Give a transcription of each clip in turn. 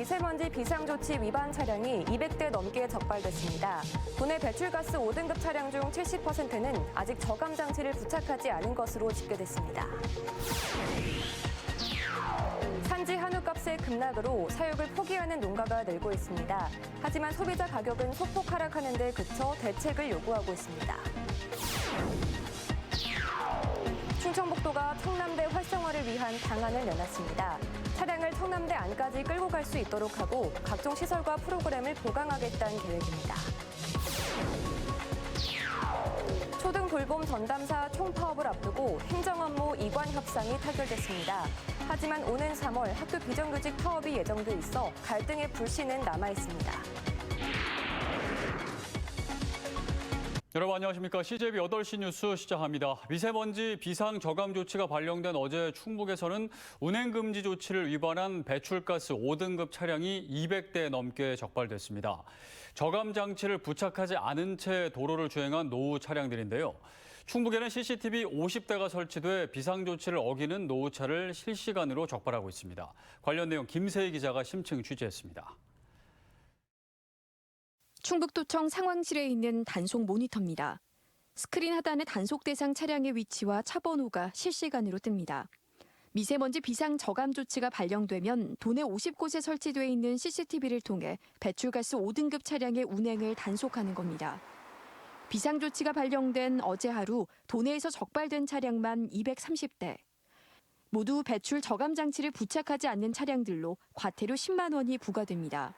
미세먼지 비상조치 위반 차량이 200대 넘게 적발됐습니다. 도내 배출가스 5등급 차량 중 70%는 아직 저감 장치를 부착하지 않은 것으로 집계됐습니다. 산지 한우값의 급락으로 사육을 포기하는 농가가 늘고 있습니다. 하지만 소비자 가격은 소폭 하락하는 데 그쳐 대책을 요구하고 있습니다. 충청북도가 청남대 활성화를 위한 방안을 내놨습니다. 차량을 청남대 안까지 끌고 갈 수 있도록 하고 각종 시설과 프로그램을 보강하겠다는 계획입니다. 초등 돌봄 전담사 총파업을 앞두고 행정업무 이관 협상이 타결됐습니다. 하지만 오는 3월 학교 비정규직 파업이 예정돼 있어 갈등의 불씨는 남아있습니다. 여러분 안녕하십니까. CJB 8시 뉴스 시작합니다. 미세먼지 비상 저감 조치가 발령된 어제 충북에서는 운행금지 조치를 위반한 배출가스 5등급 차량이 200대 넘게 적발됐습니다. 저감 장치를 부착하지 않은 채 도로를 주행한 노후 차량들인데요. 충북에는 CCTV 50대가 설치돼 비상조치를 어기는 노후차를 실시간으로 적발하고 있습니다. 관련 내용 김세희 기자가 심층 취재했습니다. 충북도청 상황실에 있는 단속 모니터입니다. 스크린 하단에 단속 대상 차량의 위치와 차 번호가 실시간으로 뜹니다. 미세먼지 비상 저감 조치가 발령되면 도내 50곳에 설치되어 있는 CCTV를 통해 배출가스 5등급 차량의 운행을 단속하는 겁니다. 비상 조치가 발령된 어제 하루 도내에서 적발된 차량만 230대. 모두 배출 저감 장치를 부착하지 않는 차량들로 과태료 10만 원이 부과됩니다.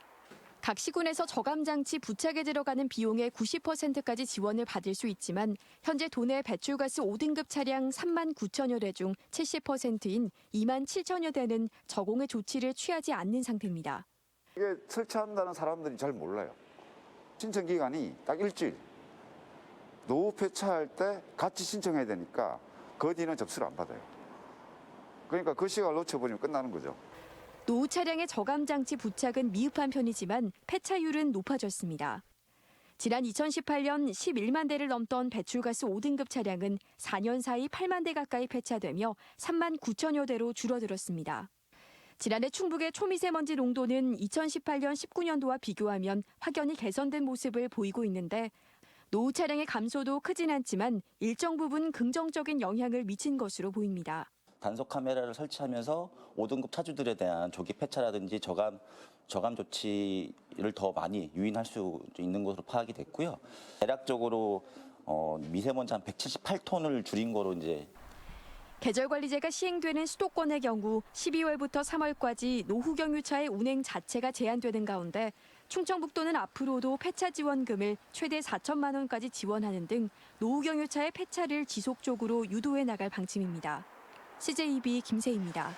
각 시군에서 저감 장치 부착에 들어가는 비용의 90%까지 지원을 받을 수 있지만 현재 도내 배출가스 5등급 차량 3만 9천여 대 중 70%인 2만 7천여 대는 저공의 조치를 취하지 않는 상태입니다. 이게 설치한다는 사람들이 잘 몰라요. 신청 기간이 딱 일주일. 노후 폐차할 때 같이 신청해야 되니까 그 뒤는 접수를 안 받아요. 그러니까 그 시간을 놓쳐버리면 끝나는 거죠. 노후 차량의 저감 장치 부착은 미흡한 편이지만 폐차율은 높아졌습니다. 지난 2018년 11만 대를 넘던 배출가스 5등급 차량은 4년 사이 8만 대 가까이 폐차되며 3만 9천여 대로 줄어들었습니다. 지난해 충북의 초미세먼지 농도는 2018년 19년도와 비교하면 확연히 개선된 모습을 보이고 있는데 노후 차량의 감소도 크진 않지만 일정 부분 긍정적인 영향을 미친 것으로 보입니다. 단속 카메라를 설치하면서 5등급 차주들에 대한 조기 폐차라든지 저감 조치를 더 많이 유인할 수 있는 것으로 파악이 됐고요. 대략적으로 미세먼지 한 178톤을 줄인 거로 이제. 계절관리제가 시행되는 수도권의 경우 12월부터 3월까지 노후 경유차의 운행 자체가 제한되는 가운데 충청북도는 앞으로도 폐차 지원금을 최대 4천만 원까지 지원하는 등 노후 경유차의 폐차를 지속적으로 유도해 나갈 방침입니다. CJB 김세희입니다.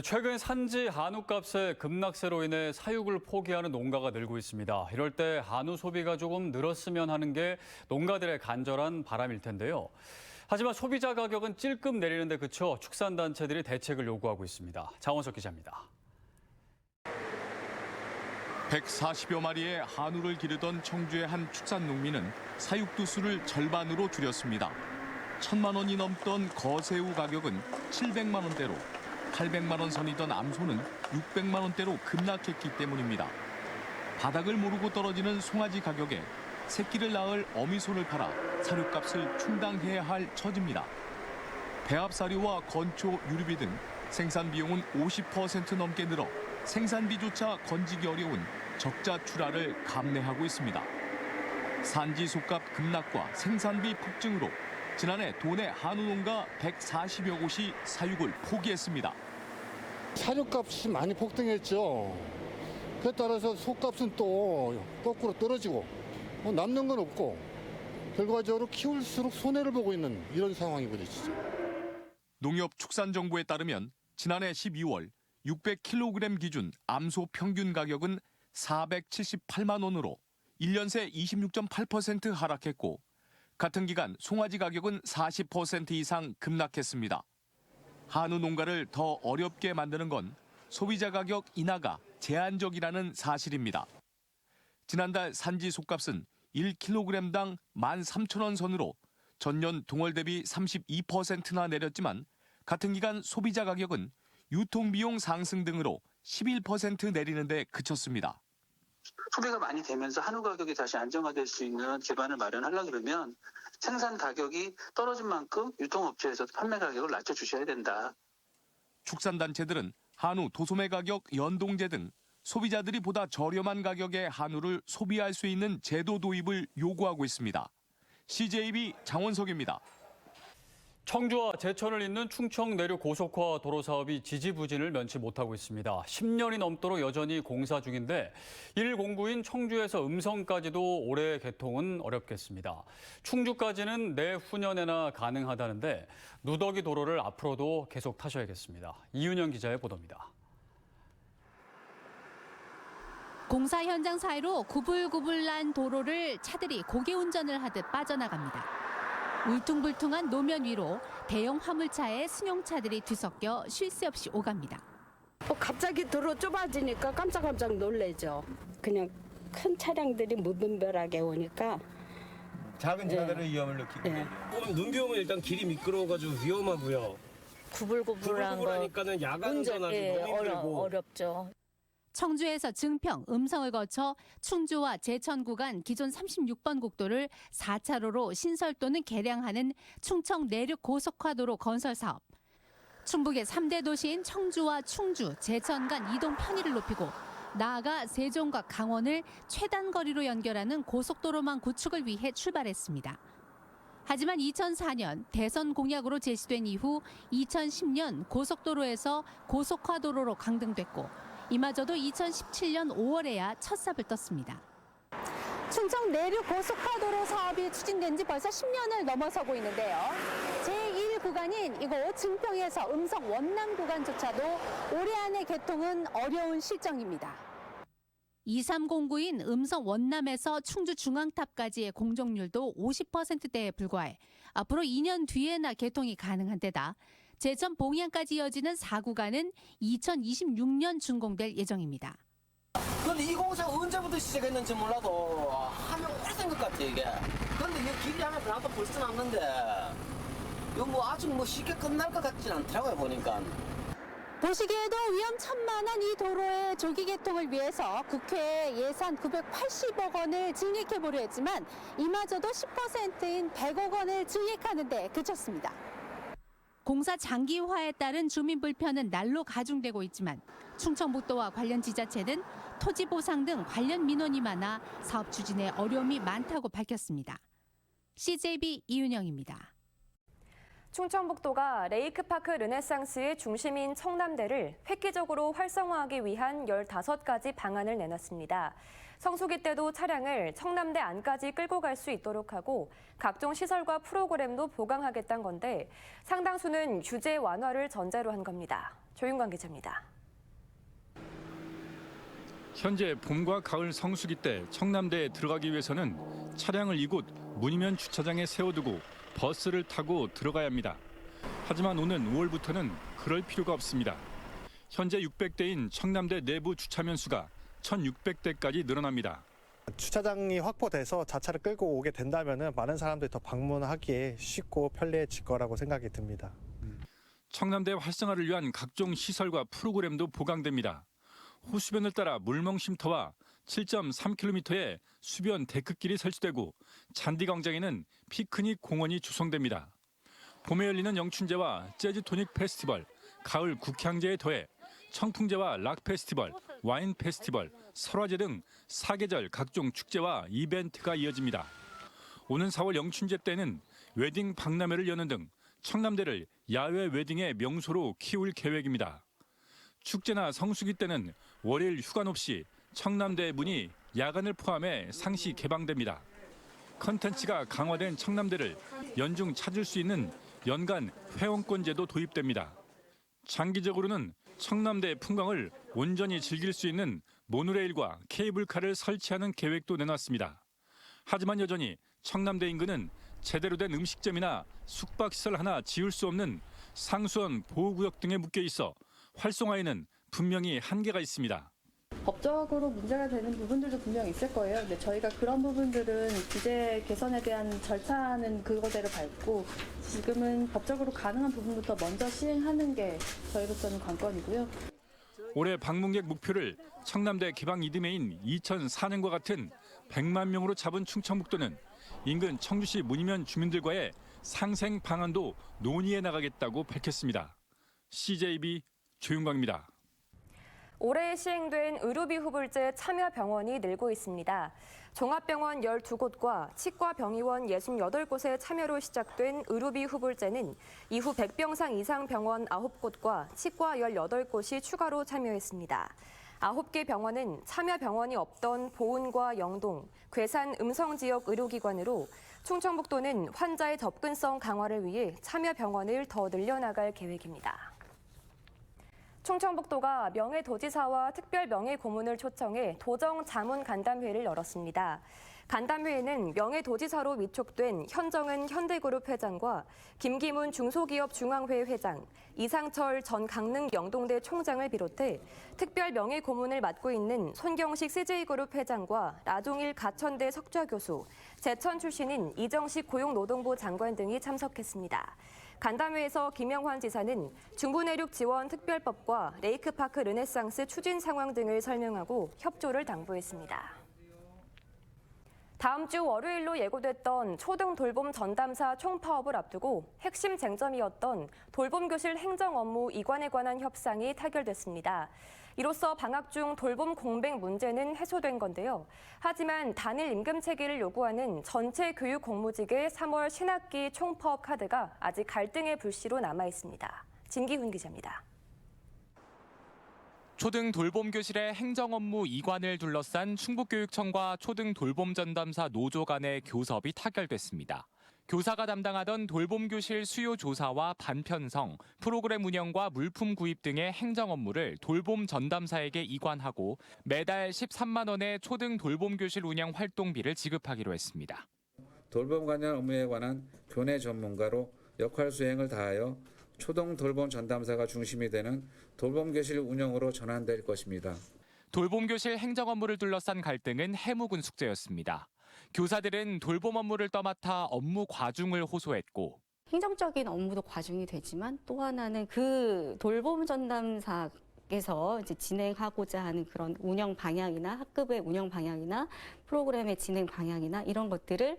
최근 산지 한우값의 급락세로 인해 사육을 포기하는 농가가 늘고 있습니다. 이럴 때 한우 소비가 조금 늘었으면 하는 게 농가들의 간절한 바람일 텐데요. 하지만 소비자 가격은 찔끔 내리는 데 그쳐 축산단체들이 대책을 요구하고 있습니다. 장원석 기자입니다. 140여 마리의 한우를 기르던 청주의 한 축산농민은 사육두수를 절반으로 줄였습니다. 1,000만 원이 넘던 거새우 가격은 700만 원대로, 800만 원 선이던 암소는 600만 원대로 급락했기 때문입니다. 바닥을 모르고 떨어지는 송아지 가격에 새끼를 낳을 어미소를 팔아 사료값을 충당해야 할 처지입니다. 배합사료와 건초, 유류비 등 생산 비용은 50% 넘게 늘어 생산비조차 건지기 어려운 적자 출하를 감내하고 있습니다. 산지 속값 급락과 생산비 폭증으로 지난해 도내 한우 농가 140여 곳이 사육을 포기했습니다. 사료값이 많이 폭등했죠. 그에 따라서 소값은 또 거꾸로 떨어지고 남는 건 없고 결과적으로 키울수록 손해를 보고 있는 이런 상황이거든요. 진짜. 농협축산정보에 따르면 지난해 12월 600kg 기준 암소 평균 가격은 478만 원으로 1년 새 26.8% 하락했고 같은 기간 송아지 가격은 40% 이상 급락했습니다. 한우 농가를 더 어렵게 만드는 건 소비자 가격 인하가 제한적이라는 사실입니다. 지난달 산지 속값은 1kg당 13,000원 선으로 전년 동월 대비 32%나 내렸지만 같은 기간 소비자 가격은 유통비용 상승 등으로 11% 내리는 데 그쳤습니다. 소비가 많이 되면서 한우 가격이 다시 안정화될 수 있는 기반을 마련하려고 그러면 생산 가격이 떨어진 만큼 유통업체에서도 판매 가격을 낮춰주셔야 된다. 축산단체들은 한우 도소매 가격 연동제 등 소비자들이 보다 저렴한 가격의 한우를 소비할 수 있는 제도 도입을 요구하고 있습니다. CJB 장원석입니다. 청주와 제천을 잇는 충청 내륙 고속화 도로 사업이 지지부진을 면치 못하고 있습니다. 10년이 넘도록 여전히 공사 중인데 1공구인 청주에서 음성까지도 올해 개통은 어렵겠습니다. 충주까지는 내후년에나 가능하다는데 누더기 도로를 앞으로도 계속 타셔야겠습니다. 이윤영 기자의 보도입니다. 공사 현장 사이로 구불구불난 도로를 차들이 고개 운전을 하듯 빠져나갑니다. 울퉁불퉁한 노면 위로 대형 화물차에 승용차들이 뒤섞여 쉴 새 없이 오갑니다. 갑자기 도로 좁아지니까 깜짝깜짝 놀래죠. 그냥 큰 차량들이 무분별하게 오니까. 작은 차들은 위험을 느끼고. 눈 비 오면 일단 길이 미끄러워가지고 위험하고요. 구불구불하니까는 야간 운전하기 너무 힘들고. 어렵죠. 청주에서 증평, 음성을 거쳐 충주와 제천 구간 기존 36번 국도를 4차로로 신설 또는 개량하는 충청 내륙 고속화도로 건설 사업. 충북의 3대 도시인 청주와 충주, 제천 간 이동 편의를 높이고 나아가 세종과 강원을 최단 거리로 연결하는 고속도로망 구축을 위해 출발했습니다. 하지만 2004년 대선 공약으로 제시된 이후 2010년 고속도로에서 고속화도로로 강등됐고 이마저도 2017년 5월에야 첫 삽을 떴습니다. 충청 내륙 고속화도로 사업이 추진된 지 벌써 10년을 넘어서고 있는데요. 제1구간인 이곳 증평에서 음성 원남 구간조차도 올해 안에 개통은 어려운 실정입니다. 2309인 음성 원남에서 충주 중앙탑까지의 공정률도 50%대에 불과해 앞으로 2년 뒤에나 개통이 가능한 데다 제천 봉양까지 이어지는 4구간은 2026년 준공될 예정입니다. 그런데 이 공사 언제부터 시작했는지 몰라도 하면 오래된 것 같아 이게. 그런데 이 길이 하나 나도 벌써 났는데 이거 뭐 아직 뭐 쉽게 끝날 것 같진 않더라고요 보니까. 보시기에도 위험천만한 이 도로의 조기 개통을 위해서 국회에 예산 980억 원을 증액해보려 했지만 이마저도 10%인 100억 원을 증액하는 데 그쳤습니다. 공사 장기화에 따른 주민 불편은 날로 가중되고 있지만 충청북도와 관련 지자체는 토지 보상 등 관련 민원이 많아 사업 추진에 어려움이 많다고 밝혔습니다. CJB 이윤영입니다. 충청북도가 레이크파크 르네상스의 중심인 청남대를 획기적으로 활성화하기 위한 15가지 방안을 내놨습니다. 성수기 때도 차량을 청남대 안까지 끌고 갈 수 있도록 하고 각종 시설과 프로그램도 보강하겠다는 건데 상당수는 규제 완화를 전제로 한 겁니다. 조윤관 기자입니다. 현재 봄과 가을 성수기 때 청남대에 들어가기 위해서는 차량을 이곳 문이면 주차장에 세워두고 버스를 타고 들어가야 합니다. 하지만 오는 5월부터는 그럴 필요가 없습니다. 현재 600대인 청남대 내부 주차면 수가 1,600대까지 늘어납니다. 주차장이 확보돼서 자차를 끌고 오게 된다면 많은 사람들이 더 방문하기에 쉽고 편리해질 거라고 생각이 듭니다. 청남대 활성화를 위한 각종 시설과 프로그램도 보강됩니다. 호수변을 따라 물멍 쉼터와 7.3km의 수변 데크길이 설치되고 잔디광장에는 피크닉 공원이 조성됩니다. 봄에 열리는 영춘제와 재즈토닉 페스티벌, 가을 국향제에 더해 청풍제와 락 페스티벌, 와인 페스티벌, 설화제 등 사계절 각종 축제와 이벤트가 이어집니다. 오는 4월 영춘제 때는 웨딩 박람회를 여는 등 청남대를 야외 웨딩의 명소로 키울 계획입니다. 축제나 성수기 때는 월요일 휴관 없이 청남대 문이 야간을 포함해 상시 개방됩니다. 컨텐츠가 강화된 청남대를 연중 찾을 수 있는 연간 회원권제도 도입됩니다. 장기적으로는 청남대 풍광을 온전히 즐길 수 있는 모노레일과 케이블카를 설치하는 계획도 내놨습니다. 하지만 여전히 청남대 인근은 제대로 된 음식점이나 숙박시설 하나 지을 수 없는 상수원 보호구역 등에 묶여 있어 활성화에는 분명히 한계가 있습니다. 법적으로 문제가 되는 부분들도 분명 있을 거예요. 근데 저희가 그런 부분들은 규제 개선에 대한 절차는 그거대로 밟고 지금은 법적으로 가능한 부분부터 먼저 시행하는 게 저희로서는 관건이고요. 올해 방문객 목표를 청남대 개방 이듬해인 2004년과 같은 100만 명으로 잡은 충청북도는 인근 청주시 문이면 주민들과의 상생 방안도 논의해 나가겠다고 밝혔습니다. CJB 조윤광입니다. 올해 시행된 의료비 후불제 참여 병원이 늘고 있습니다. 종합병원 12곳과 치과병의원 68곳의 참여로 시작된 의료비 후불제는 이후 100병상 이상 병원 9곳과 치과 18곳이 추가로 참여했습니다. 9개 병원은 참여 병원이 없던 보은과 영동, 괴산 음성지역 의료기관으로 충청북도는 환자의 접근성 강화를 위해 참여 병원을 더 늘려나갈 계획입니다. 충청북도가 명예도지사와 특별명예고문을 초청해 도정 자문 간담회를 열었습니다. 간담회에는 명예도지사로 위촉된 현정은 현대그룹 회장과 김기문 중소기업중앙회 회장, 이상철 전 강릉 영동대 총장을 비롯해 특별명예고문을 맡고 있는 손경식 CJ그룹 회장과 라종일 가천대 석좌교수, 제천 출신인 이정식 고용노동부 장관 등이 참석했습니다. 간담회에서 김영환 지사는 중부내륙 지원 특별법과 레이크파크 르네상스 추진 상황 등을 설명하고 협조를 당부했습니다. 다음 주 월요일로 예고됐던 초등 돌봄 전담사 총파업을 앞두고 핵심 쟁점이었던 돌봄교실 행정 업무 이관에 관한 협상이 타결됐습니다. 이로써 방학 중 돌봄 공백 문제는 해소된 건데요. 하지만 단일 임금 체계를 요구하는 전체 교육 공무직의 3월 신학기 총파업 카드가 아직 갈등의 불씨로 남아 있습니다. 진기훈 기자입니다. 초등 돌봄교실의 행정 업무 이관을 둘러싼 충북교육청과 초등 돌봄 전담사 노조 간의 교섭이 타결됐습니다. 교사가 담당하던 돌봄교실 수요 조사와 반편성, 프로그램 운영과 물품 구입 등의 행정 업무를 돌봄 전담사에게 이관하고 매달 13만 원의 초등 돌봄교실 운영 활동비를 지급하기로 했습니다. 돌봄 관련 업무에 관한 교내 전문가로 역할 수행을 다하여 초등 돌봄 전담사가 중심이 되는 돌봄교실 운영으로 전환될 것입니다. 돌봄교실 행정 업무를 둘러싼 갈등은 해묵은 숙제였습니다. 교사들은 돌봄 업무를 떠맡아 업무 과중을 호소했고 행정적인 업무도 과중이 되지만 또 하나는 그 돌봄 전담사에서 이제 진행하고자 하는 그런 운영 방향이나 학급의 운영 방향이나 프로그램의 진행 방향이나 이런 것들을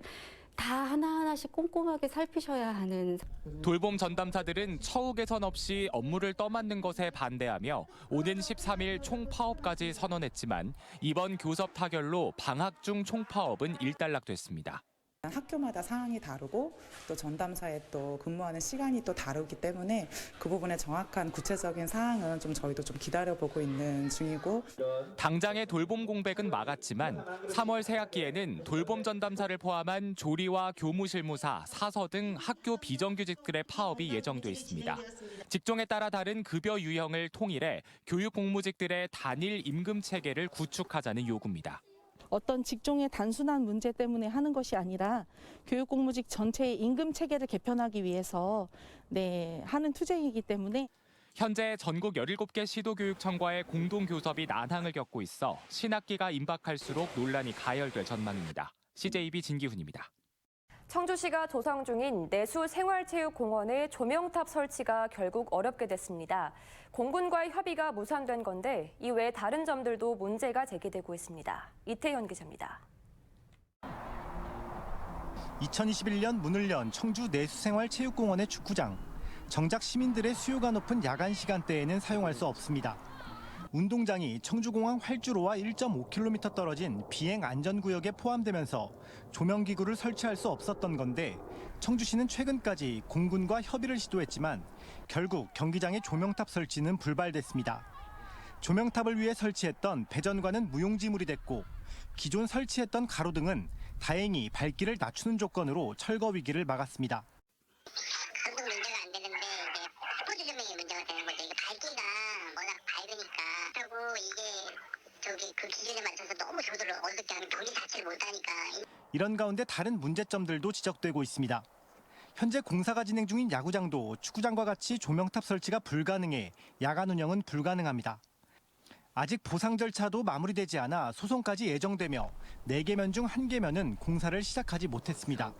다 하나하나씩 꼼꼼하게 살피셔야 하는. 돌봄 전담사들은 처우 개선 없이 업무를 떠맡는 것에 반대하며 오는 13일 총파업까지 선언했지만 이번 교섭 타결로 방학 중 총파업은 일단락됐습니다. 학교마다 상황이 다르고 또 전담사에 또 근무하는 시간이 또 다르기 때문에 그 부분에 정확한 구체적인 사항은 좀 저희도 좀 기다려보고 있는 중이고. 당장의 돌봄 공백은 막았지만 3월 새학기에는 돌봄 전담사를 포함한 조리와 교무실무사, 사서 등 학교 비정규직들의 파업이 예정돼 있습니다. 직종에 따라 다른 급여 유형을 통일해 교육 공무직들의 단일 임금 체계를 구축하자는 요구입니다. 어떤 직종의 단순한 문제 때문에 하는 것이 아니라 교육공무직 전체의 임금 체계를 개편하기 위해서 하는 투쟁이기 때문에. 현재 전국 17개 시도교육청과의 공동교섭이 난항을 겪고 있어 신학기가 임박할수록 논란이 가열될 전망입니다. CJB 진기훈입니다. 청주시가 조성 중인 내수 생활체육공원의 조명탑 설치가 결국 어렵게 됐습니다. 공군과의 협의가 무산된 건데 이 외 다른 점들도 문제가 제기되고 있습니다. 이태현 기자입니다. 2021년 문을 연 청주 내수생활체육공원의 축구장. 정작 시민들의 수요가 높은 야간 시간대에는 사용할 수 없습니다. 운동장이 청주공항 활주로와 1.5km 떨어진 비행 안전구역에 포함되면서 조명기구를 설치할 수 없었던 건데 청주시는 최근까지 공군과 협의를 시도했지만 결국 경기장의 조명탑 설치는 불발됐습니다. 조명탑을 위해 설치했던 배전관은 무용지물이 됐고 기존 설치했던 가로등은 다행히 밝기를 낮추는 조건으로 철거 위기를 막았습니다. 그것도 문제가 안 되는데 이게 포즈 조명이 문제가 되는 거죠. 이게 밝기가 워낙 밝으니까 하고 이게 그 기준에 맞춰서 너무 조절을 어둡게 하면 경기 자체를 못하니까. 이런 가운데 다른 문제점들도 지적되고 있습니다. 현재 공사가 진행 중인 야구장도 축구장과 같이 조명탑 설치가 불가능해 야간 운영은 불가능합니다. 아직 보상 절차도 마무리되지 않아 소송까지 예정되며 4개면 중 1개면은 공사를 시작하지 못했습니다.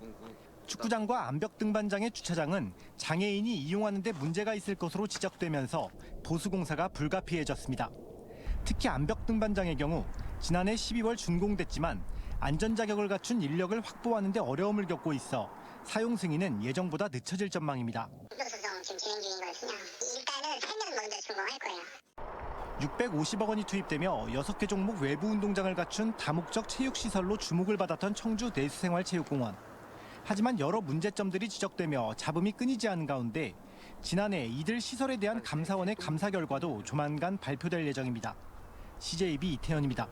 축구장과 암벽 등반장의 주차장은 장애인이 이용하는 데 문제가 있을 것으로 지적되면서 보수공사가 불가피해졌습니다. 특히 암벽 등반장의 경우 지난해 12월 준공됐지만 안전 자격을 갖춘 인력을 확보하는 데 어려움을 겪고 있어 사용 승인은 예정보다 늦춰질 전망입니다. 소송 지금 진행 중인 거거든요. 일단은 3년 먼저 준공할 거예요. 650억 원이 투입되며 6개 종목 외부 운동장을 갖춘 다목적 체육시설로 주목을 받았던 청주 내수생활체육공원. 하지만 여러 문제점들이 지적되며 잡음이 끊이지 않은 가운데 지난해 이들 시설에 대한 감사원의 감사 결과도 조만간 발표될 예정입니다. CJB 이태현입니다.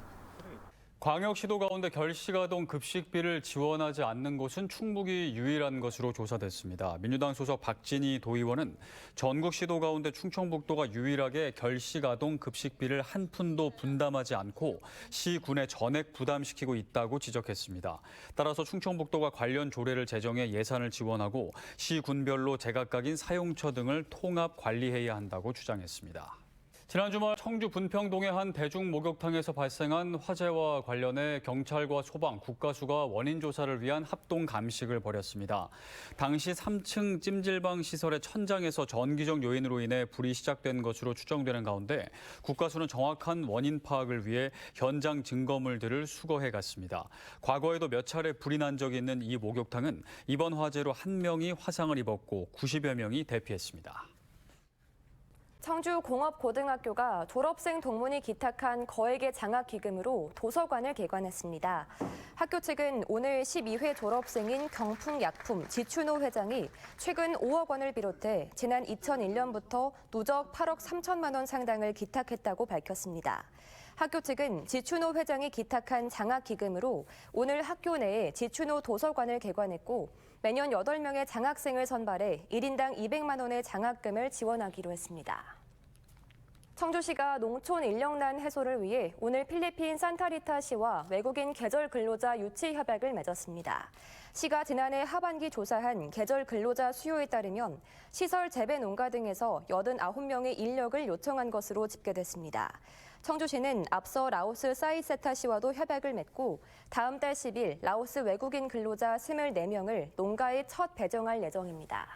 광역시도 가운데 결시가동 급식비를 지원하지 않는 곳은 충북이 유일한 것으로 조사됐습니다. 민주당 소속 박진희 도의원은 전국시도 가운데 충청북도가 유일하게 결시가동 급식비를 한 푼도 분담하지 않고 시군에 전액 부담시키고 있다고 지적했습니다. 따라서 충청북도가 관련 조례를 제정해 예산을 지원하고 시군별로 제각각인 사용처 등을 통합 관리해야 한다고 주장했습니다. 지난 주말 청주 분평동의 한 대중 목욕탕에서 발생한 화재와 관련해 경찰과 소방, 국가수가 원인 조사를 위한 합동 감식을 벌였습니다. 당시 3층 찜질방 시설의 천장에서 전기적 요인으로 인해 불이 시작된 것으로 추정되는 가운데 국가수는 정확한 원인 파악을 위해 현장 증거물들을 수거해 갔습니다. 과거에도 몇 차례 불이 난 적이 있는 이 목욕탕은 이번 화재로 1명이 화상을 입었고 90여 명이 대피했습니다. 청주공업고등학교가 졸업생 동문이 기탁한 거액의 장학기금으로 도서관을 개관했습니다. 학교 측은 오늘 12회 졸업생인 경풍약품 지춘호 회장이 최근 5억 원을 비롯해 지난 2001년부터 누적 8억 3천만 원 상당을 기탁했다고 밝혔습니다. 학교 측은 지춘호 회장이 기탁한 장학기금으로 오늘 학교 내에 지춘호 도서관을 개관했고 매년 8명의 장학생을 선발해 1인당 200만 원의 장학금을 지원하기로 했습니다. 청주시가 농촌 인력난 해소를 위해 오늘 필리핀 산타리타시와 외국인 계절 근로자 유치 협약을 맺었습니다. 시가 지난해 하반기 조사한 계절 근로자 수요에 따르면 시설 재배 농가 등에서 89명의 인력을 요청한 것으로 집계됐습니다. 청주시는 앞서 라오스 사이세타시와도 협약을 맺고 다음 달 10일 라오스 외국인 근로자 24명을 농가에 첫 배정할 예정입니다.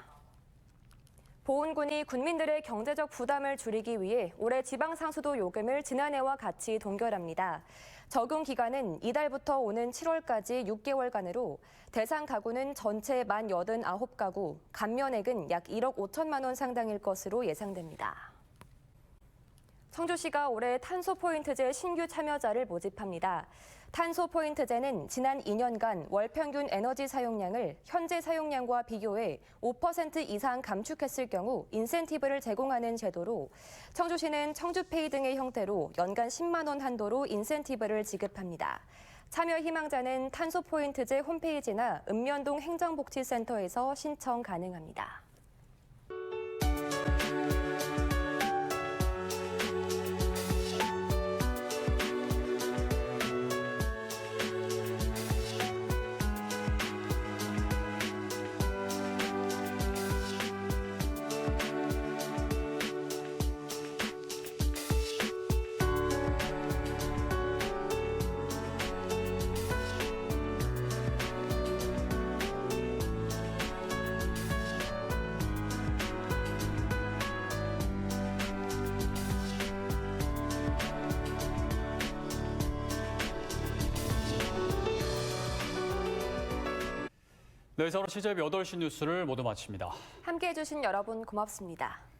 보훈군이 군민들의 경제적 부담을 줄이기 위해 올해 지방상수도 요금을 지난해와 같이 동결합니다. 적용 기간은 이달부터 오는 7월까지 6개월간으로 대상 가구는 전체 만 89가구, 감면액은 약 1억 5천만 원 상당일 것으로 예상됩니다. 청주시가 올해 탄소포인트제 신규 참여자를 모집합니다. 탄소포인트제는 지난 2년간 월 평균 에너지 사용량을 현재 사용량과 비교해 5% 이상 감축했을 경우 인센티브를 제공하는 제도로 청주시는 청주페이 등의 형태로 연간 10만 원 한도로 인센티브를 지급합니다. 참여 희망자는 탄소포인트제 홈페이지나 읍면동 행정복지센터에서 신청 가능합니다. 네, 이상으로 CJB 8시 뉴스를 모두 마칩니다. 함께해 주신 여러분 고맙습니다.